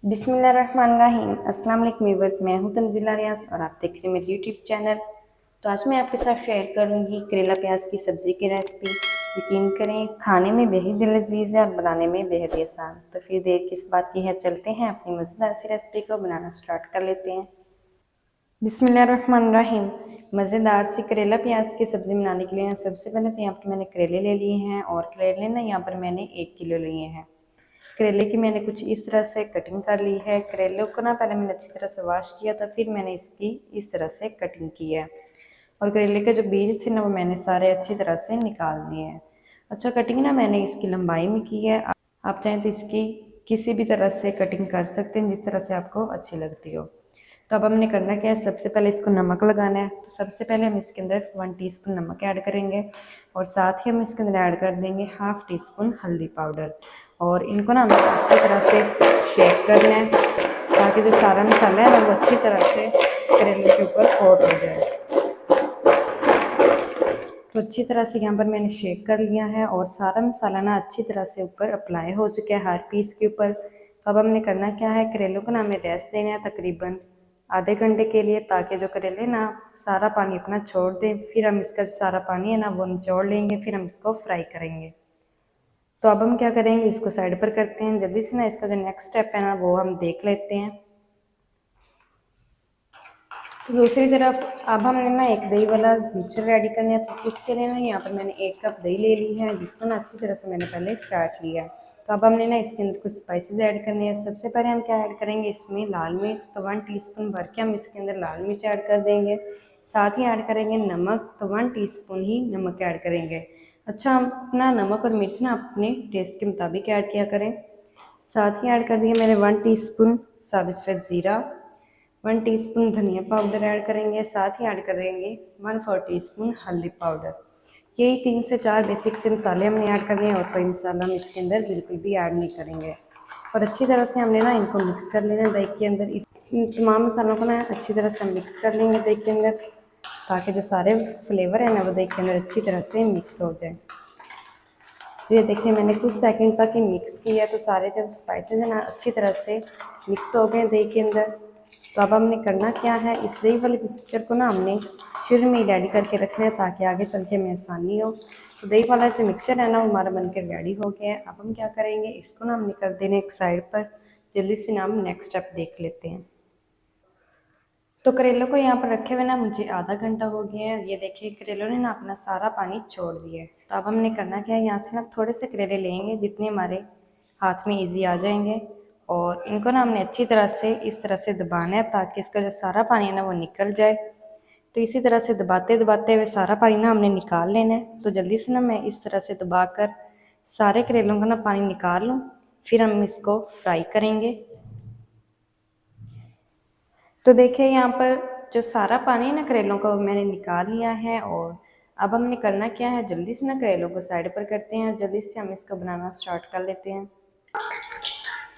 बिस्मिल्लाहिर्रहमानिर्रहीम। अस्सलाम वालेकुम व्यूअर्स, मैं हूं तंजीला रियाज और आप देख रहे हैं मेरे यूट्यूब चैनल। तो आज मैं आपके साथ शेयर करूंगी करेला प्याज की सब्ज़ी की रेसिपी। यकीन करें खाने में बेहद लजीज है और बनाने में बेहद आसान। तो फिर देर किस बात की है, चलते हैं अपनी मज़ेदार सी रेसिपी को बनाना स्टार्ट कर लेते हैं। बिस्मिल्लाहिर्रहमानिर्रहीम। मज़ेदार सी करेला प्याज की सब्ज़ी बनाने के लिए सबसे पहले तो यहाँ पर मैंने करेले ले लिए हैं और करेले ना यहाँ पर मैंने 1 किलो लिए हैं। करेले की मैंने कुछ इस तरह से कटिंग कर ली है। करेले को ना पहले मैंने अच्छी तरह से वॉश किया था, फिर मैंने इसकी इस तरह से कटिंग की है। और करेले के जो बीज थे ना वो मैंने सारे अच्छी तरह से निकाल दिए हैं। अच्छा, कटिंग ना मैंने इसकी लंबाई में की है। आप चाहें तो इसकी किसी भी तरह से कटिंग कर सकते हैं, जिस तरह से आपको अच्छी लगती हो। तो अब हमने करना क्या है, सबसे पहले इसको नमक लगाना है। तो सबसे पहले हम इसके अंदर 1 टीस्पून नमक ऐड करेंगे और साथ ही हम इसके अंदर ऐड कर देंगे हाफ़ टी स्पून हल्दी पाउडर। और इनको ना हमें अच्छी तरह से शेक करना है ताकि जो सारा मसाला है ना वो अच्छी तरह से करेले के ऊपर कोट हो जाए। तो अच्छी तरह से यहाँ पर मैंने शेक कर लिया है और सारा मसाला ना अच्छी तरह से ऊपर अप्लाई हो चुका है हर पीस के ऊपर। तो अब हमने करना क्या है, करेलों को ना हमें रेस्ट देना है तकरीबन आधे घंटे के लिए, ताकि जो करेले ना सारा पानी अपना छोड़ दें। फिर हम इसका जो सारा पानी है ना वो निचोड़ लेंगे, फिर हम इसको फ्राई करेंगे। तो अब हम क्या करेंगे, इसको साइड पर करते हैं। जल्दी से ना इसका जो नेक्स्ट स्टेप है ना वो हम देख लेते हैं। तो दूसरी तरफ अब हमने ना एक दही वाला मिक्सचर रेडी करना है। तो उसके लिए ना यहाँ पर मैंने 1 कप दही ले ली है, जिसको ना अच्छी तरह से मैंने पहले फाट लिया है। तो अब हमने ना इसके अंदर कुछ स्पाइसेस ऐड करने हैं। सबसे पहले हम क्या ऐड करेंगे, इसमें लाल मिर्च। तो 1 टीस्पून भर के हम इसके अंदर लाल मिर्च ऐड कर देंगे। साथ ही ऐड करेंगे नमक। तो 1 टीस्पून ही नमक ऐड करेंगे। अच्छा, हम अपना नमक और मिर्च ना अपने टेस्ट के मुताबिक ऐड किया करें। साथ ही ऐड कर दिया मैंने 1 टीस्पून साबित सफ़ेद ज़ीरा, 1 टीस्पून धनिया पाउडर ऐड करेंगे। साथ ही ऐड करेंगे 1/4 टीस्पून हल्दी पाउडर। यही 3 से 4 बेसिक से मसाले हमने ऐड करने हैं और कोई मसाला हम इसके अंदर बिल्कुल भी ऐड नहीं करेंगे। और अच्छी तरह से हमने ना इनको मिक्स कर लेना है दही के अंदर। इन तमाम मसालों को ना अच्छी तरह से हम मिक्स कर लेंगे दही के अंदर, ताकि जो सारे फ्लेवर है ना वो दही के अंदर अच्छी तरह से मिक्स हो जाए। तो ये देखिए मैंने कुछ सेकंड तक ही मिक्स किया, तो सारे जो स्पाइसेस हैं ना अच्छी तरह से मिक्स हो गए दही के अंदर। तो अब हमने करना क्या है, इस दही वाले मिक्सचर को ना हमने शुरू में ही रेडी करके रखना है ताकि आगे चल के हमें आसानी हो। तो दही वाला जो मिक्सचर है ना वो हमारा बनकर रेडी हो गया है। अब हम क्या करेंगे, इसको ना हमने कर देना एक साइड पर। जल्दी से ना हम नेक्स्ट स्टेप देख लेते हैं। तो करेलों को यहाँ पर रखे हुए ना मुझे आधा घंटा हो गया है। ये देखिए करेलों ने ना अपना सारा पानी छोड़ दिया है। तो अब हमने करना क्या है, यहाँ से ना थोड़े से करेले लेंगे जितने हमारे हाथ में इजी आ जाएंगे। और इनको ना हमने अच्छी तरह से इस तरह से दबाना है ताकि इसका जो सारा पानी है ना वो निकल जाए। तो इसी तरह से दबाते दबाते हुए सारा पानी ना हमने निकाल लेना है। तो जल्दी से ना मैं इस तरह से दबा कर सारे करेलों का ना पानी निकाल लूँ, फिर हम इसको फ्राई करेंगे। तो देखिए यहाँ पर जो सारा पानी है ना करेलों का वो मैंने निकाल लिया है। और अब हमने करना क्या है, जल्दी से ना करेलों को साइड पर करते हैं और जल्दी से हम इसको बनाना स्टार्ट कर लेते हैं।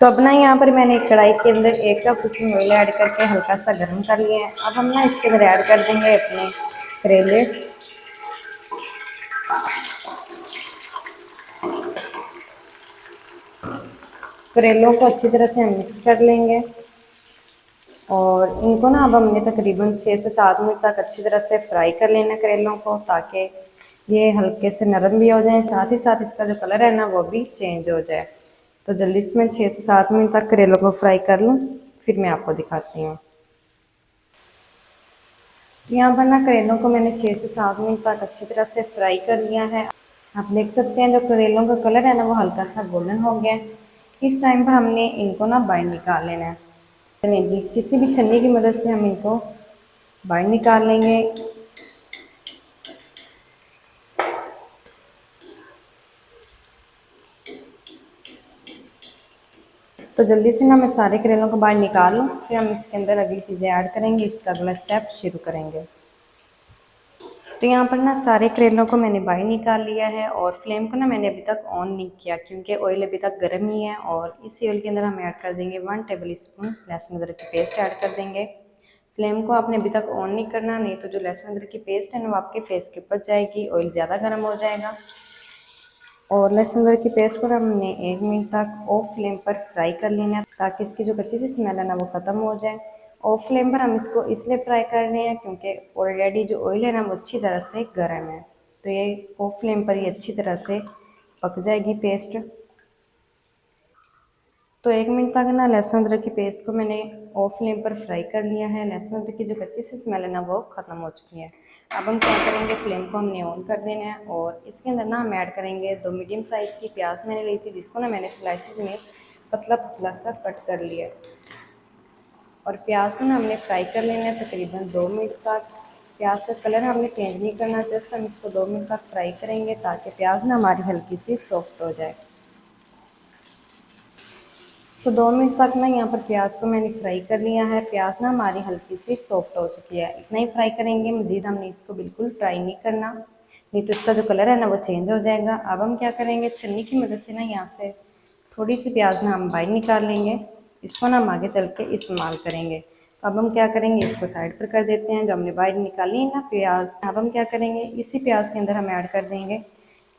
तो अब ना यहाँ पर मैंने कढ़ाई के अंदर 1 कप कुकिंग ऑयल ऐड करके हल्का सा गर्म कर लिया है। अब हम ना इसके अंदर ऐड कर देंगे अपने करेले। करेलों को अच्छी तरह से हम मिक्स कर लेंगे और इनको ना अब हमने तकरीबन 6 से 7 मिनट तक अच्छी तरह से फ्राई कर लेना करेलों को, ताकि ये हल्के से नरम भी हो जाए, साथ ही साथ इसका जो कलर है ना वो भी चेंज हो जाए। तो जल्दी से मैं 6 से 7 मिनट तक करेलों को फ्राई कर लूँ, फिर मैं आपको दिखाती हूँ। तो यहाँ पर ना करेलों को मैंने 6 से 7 मिनट तक अच्छी तरह से फ्राई कर लिया है। आप देख सकते हैं जो करेलों का कलर है ना वो हल्का सा गोल्डन हो गया है। इस टाइम पर हमने इनको ना बाहर निकाल लेना है। नहीं जी, किसी भी छन्नी की मदद से हम इनको बाहर निकाल लेंगे। तो जल्दी से ना मैं सारे करेलों को बाहर निकाल लूँ, फिर हम इसके अंदर अगली चीज़ें ऐड करेंगे, इसका अगला स्टेप शुरू करेंगे। तो यहाँ पर ना सारे करेलों को मैंने बाहर निकाल लिया है और फ्लेम को ना मैंने अभी तक ऑन नहीं किया क्योंकि ऑयल अभी तक गर्म ही है। और इसी ऑयल के अंदर हम ऐड कर देंगे 1 टेबल स्पून लहसुन अदरक की पेस्ट ऐड कर देंगे। फ्लेम को आपने अभी तक ऑन नहीं करना, नहीं तो जो लहसुन अदरक की पेस्ट है ना वो आपके फेस के ऊपर जाएगी, ऑयल ज़्यादा गर्म हो जाएगा। और लहसुन अदरक की पेस्ट को हमने 1 मिनट तक ऑफ फ्लेम पर फ्राई कर लेना है। ताकि इसकी जो कच्ची सी स्मेल है ना वो ख़त्म हो जाए। ऑफ फ्लेम पर हम इसको इसलिए फ्राई कर रहे हैं क्योंकि ऑलरेडी जो ऑयल है ना वो अच्छी तरह से गर्म है, तो ये ऑफ फ्लेम पर ही अच्छी तरह से पक जाएगी पेस्ट। तो 1 मिनट तक ना लहसुन अदरक की पेस्ट को मैंने ऑफ फ्लेम पर फ्राई कर लिया है। लहसुन अदरक की जो कच्ची सी स्मेल है ना वो ख़त्म हो चुकी है। अब हम क्या करेंगे, फ्लेम को हमने ऑन कर देना है और इसके अंदर ना हम ऐड करेंगे 2 मीडियम साइज़ की प्याज मैंने ली थी, जिसको ना मैंने स्लाइसिस में पतला पतला सा कट कर लिया और प्याज को ना हमने फ्राई कर लेना है तकरीबन 2 मिनट तक। प्याज का कलर हमने चेंज नहीं करना, जस्ट हम इसको 2 मिनट तक फ्राई करेंगे ताकि प्याज ना हमारी हल्की सी सॉफ्ट हो जाए। तो 2 मिनट तक ना यहाँ पर प्याज को मैंने फ्राई कर लिया है। प्याज ना हमारी हल्की सी सॉफ्ट हो चुकी है, इतना ही फ्राई करेंगे, मज़ीद हमने इसको बिल्कुल फ्राई नहीं करना, नहीं तो इसका जो कलर है ना वो चेंज हो जाएगा। अब हम क्या करेंगे, छन्नी की मदद से ना यहाँ से थोड़ी सी प्याज ना हम बाहर निकाल लेंगे, इसको ना हम आगे चल के इस्तेमाल करेंगे। तो अब हम क्या करेंगे, इसको साइड पर कर देते हैं। जो हमने बाहर निकाली है ना प्याज, अब हम क्या करेंगे, इसी प्याज के अंदर हम ऐड कर देंगे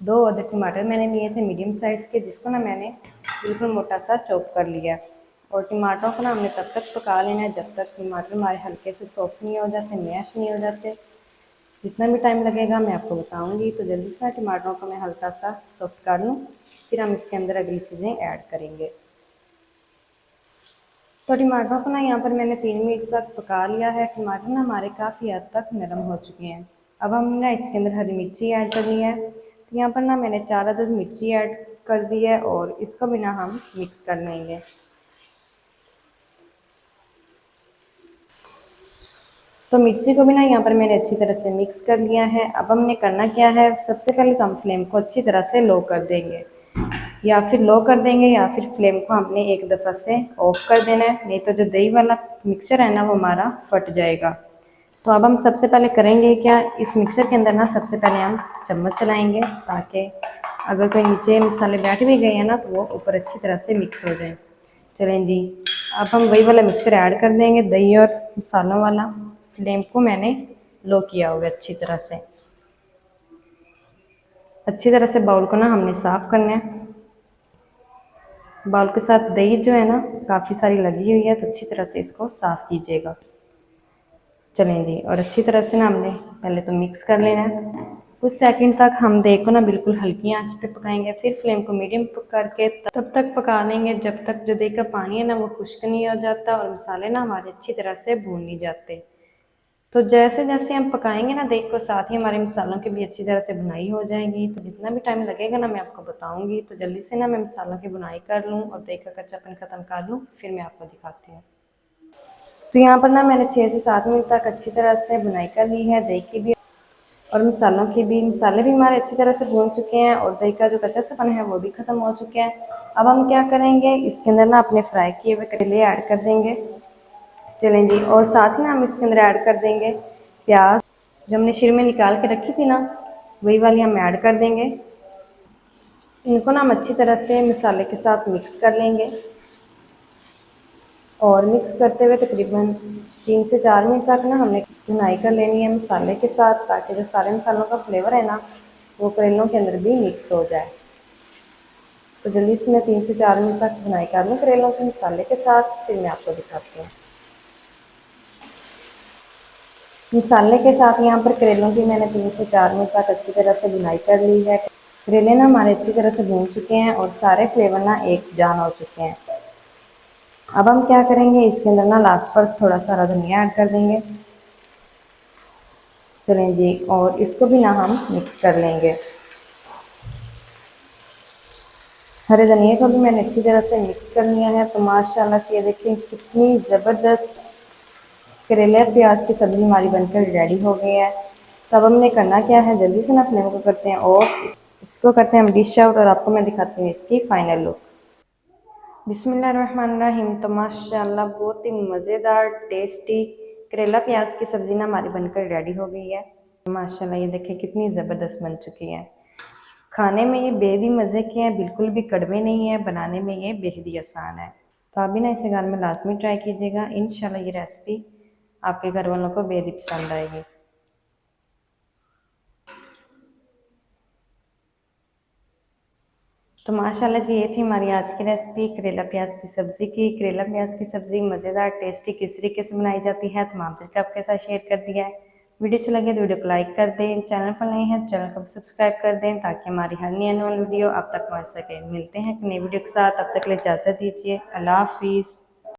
2 अदर टमाटर मैंने लिए थे मीडियम साइज़ के, जिसको ना मैंने बिल्कुल मोटा सा चॉप कर लिया। और टमाटरों को ना हमने तब तक पका लेना है जब तक टमाटर हमारे हल्के से सॉफ्ट नहीं हो जाते, मैश नहीं हो जाते। जितना भी टाइम लगेगा मैं आपको बताऊंगी। तो जल्दी से टमाटरों को मैं हल्का सा सॉफ्ट कर लूँ, फिर हम इसके अंदर अगली चीज़ें ऐड करेंगे। तो टमाटरों को ना यहाँ पर मैंने 3 मिनट तक पका लिया है। टमाटर ना हमारे काफ़ी हद तक नरम हो चुके हैं। अब हम ना इसके अंदर हरी मिर्ची ऐड करनी है। तो यहाँ पर ना मैंने 4 अदद मिर्ची ऐड कर दी है और इसको भी ना हम मिक्स कर लेंगे। तो मिर्ची को भी ना यहाँ पर मैंने अच्छी तरह से मिक्स कर लिया है। अब हमने करना क्या है, सबसे पहले तो हम फ्लेम को अच्छी तरह से लो कर देंगे, या फिर लो कर देंगे या फिर फ्लेम को हमने एक दफ़ा से ऑफ कर देना है, नहीं तो जो दही वाला मिक्सचर है ना वो हमारा फट जाएगा। तो अब हम सबसे पहले करेंगे क्या, इस मिक्सर के अंदर ना सबसे पहले हम चम्मच चलाएंगे ताकि अगर कोई नीचे मसाले बैठ भी गए हैं ना तो वो ऊपर अच्छी तरह से मिक्स हो जाए। चलें जी, अब हम वही वाला मिक्सचर ऐड कर देंगे, दही और मसालों वाला। फ्लेम को मैंने लो किया हुआ अच्छी तरह से। अच्छी तरह से बाउल को ना हमने साफ़ करना है। बाउल के साथ दही जो है ना काफ़ी सारी लगी हुई है, तो अच्छी तरह से इसको साफ़ कीजिएगा। चलें जी, और अच्छी तरह से ना हमने पहले तो मिक्स कर लेना है। कुछ सेकंड तक हम दही को ना बिल्कुल हल्की आंच पे पकाएंगे, फिर फ्लेम को मीडियम करके तब तक पका लेंगे जब तक जो दही का पानी है ना वो खुश्क नहीं हो जाता और मसाले ना हमारे अच्छी तरह से भून नहीं जाते। तो जैसे जैसे हम पकाएंगे ना दही को, साथ ही हमारे मसालों की भी अच्छी तरह से भुनाई हो जाएगी। तो जितना भी टाइम लगेगा ना मैं आपको बताऊंगी। तो जल्दी से ना मैं मसालों की भुनाई कर लूँ और दही का कच्चापन ख़त्म कर लूँ, फिर मैं आपको दिखाती हूँ। तो यहाँ पर ना मैंने 6 से 7 मिनट तक अच्छी तरह से भुनाई कर ली है, दही की भी और मसालों की भी। मसाले भी हमारे अच्छी तरह से भून चुके हैं और दही का जो कच्चापन है वो भी ख़त्म हो चुका है। अब हम क्या करेंगे, इसके अंदर ना अपने फ्राई किए हुए करेले ऐड कर देंगे। चलें जी, और साथ ही ना हम इसके अंदर ऐड कर देंगे प्याज, जो हमने शीर में निकाल के रखी थी ना वही वाली हम ऐड कर देंगे। इनको ना हम अच्छी तरह से मसाले के साथ मिक्स कर लेंगे और मिक्स करते हुए तकरीबन 3 से 4 मिनट तक ना हमने भुनाई कर लेनी है मसाले के साथ, ताकि जो सारे मसालों का फ्लेवर है ना वो करेलों के अंदर भी मिक्स हो जाए। तो जल्दी से मैं 3 से 4 मिनट तक भुनाई कर लूँ करेलों के मसाले के साथ, फिर मैं आपको दिखाती हूँ। मसाले के साथ यहाँ पर करेलों की मैंने 3 से 4 मिनट तक अच्छी तरह से भुनाई कर ली है। करेले ना हमारे अच्छी तरह से भून चुके हैं और सारे फ्लेवर ना एक जान हो चुके हैं। अब हम क्या करेंगे, इसके अंदर ना लास्ट पर थोड़ा सा हरा धनिया ऐड कर देंगे। चलें जी, और इसको भी ना हम मिक्स कर लेंगे। हरे धनिया को भी मैंने अच्छी तरह से मिक्स कर लिया है। तो माशाल्लाह से ये देखिए कितनी ज़बरदस्त करेले और प्याज की सब्ज़ी हमारी बनकर रेडी हो गई है। तब हमने करना क्या है, जल्दी से ना फ्लेम को करते हैं और इसको करते हैं हम डिश आउट और आपको मैं दिखाती हूँ इसकी फाइनल लुक। बिस्मिल्लाहिर्रहमानिर्रहीम। तो माशाल्लाह बहुत ही मज़ेदार टेस्टी करेला प्याज की सब्ज़ी ना हमारी बनकर रेडी हो गई है। माशाल्लाह ये देखिए कितनी ज़बरदस्त बन चुकी है। खाने में ये बेहद ही मज़े के हैं, बिल्कुल भी कड़वे नहीं है, बनाने में ये बेहद ही आसान है। तो आप भी ना इसे घर में लाजमी ट्राई कीजिएगा। इंशाल्लाह ये रेसिपी आपके घर वालों को बेहद ही पसंद आएगी। तो माशाल्लाह जी, ये थी हमारी आज की रेसिपी करेला प्याज की सब्ज़ी की। करेला प्याज की सब्ज़ी मज़ेदार टेस्टी किस तरीके से बनाई जाती है तमाम तरीका आपके साथ शेयर कर दिया है। वीडियो अच्छा लगे तो वीडियो को लाइक कर दें, चैनल पर नए हैं तो चैनल को सब्सक्राइब कर दें ताकि हमारी हर नई आने वाली वीडियो आप तक पहुँच सके। मिलते हैं एक नई वीडियो के साथ, अब तक के लिए इजाज़त दीजिए। अल्लाह हाफिज़।